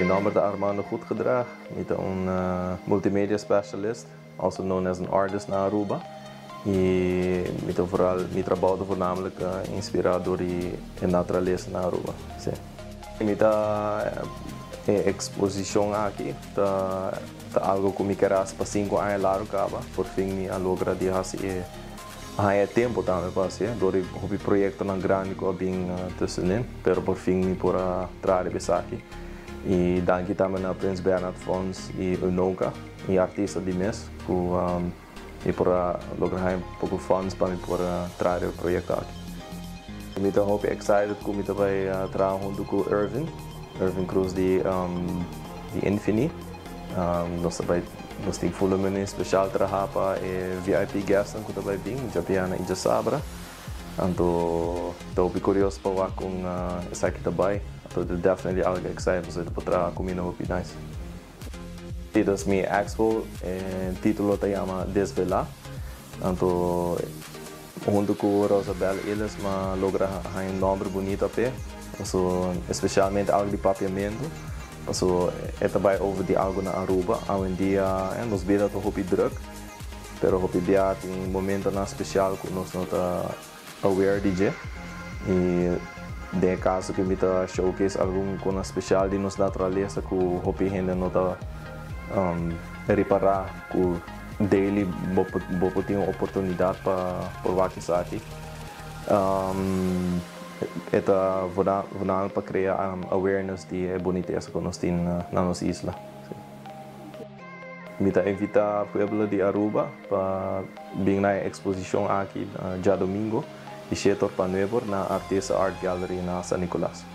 naam is Armando Goedgedrag. Ik ben een multimedia specialist, also known as an artist na Aruba. Ik trabalho voornamelijk inspirado door de natureza na Aruba. Ik heb exposição aqui, algo que me queras para 5 anos lá acaba, por fim me logra de fazer há tempo também para ser, door o projeto não grande que bem tussenin, pero por fim me por trazer aqui. E danke também na Prins Bernhard Fonds e Unoka, e artista de mês, que por lograr pouco funds para me por trazer o projeto aqui. Eu estou excited que me vai trabalhar junto com Irvin Cruz de Infini. Nós temos volume especial trabalhar para VIP guests que também vêm, já piano e já sabra. Então, estou bem curioso para ver com essa aqui também. Então, definitely algo excited para trabalhar comigo no nice. Este é meu expo, o título se chama Desvelar. Então, junto com Rosabel, eles logra um nome bonito até. Especialmente algo de papiamento. É também over de algo na Aruba. Hoje em dia, nós vemos que druk, pero hopi dia tem momento na especial que nós não está aware de. E de caso que me tá showcase algum com especial de nossa natureza que hopi ainda não está reparar que daily bopo tem oportunidade para provar que aqui. Esta vonal para criar awareness de boniteza que nós temos na nossa isla. Me invita o pueblo de Aruba para vir na exposição aqui já domingo, de 7 para 9 na Artesa Art Gallery na San Nicolás.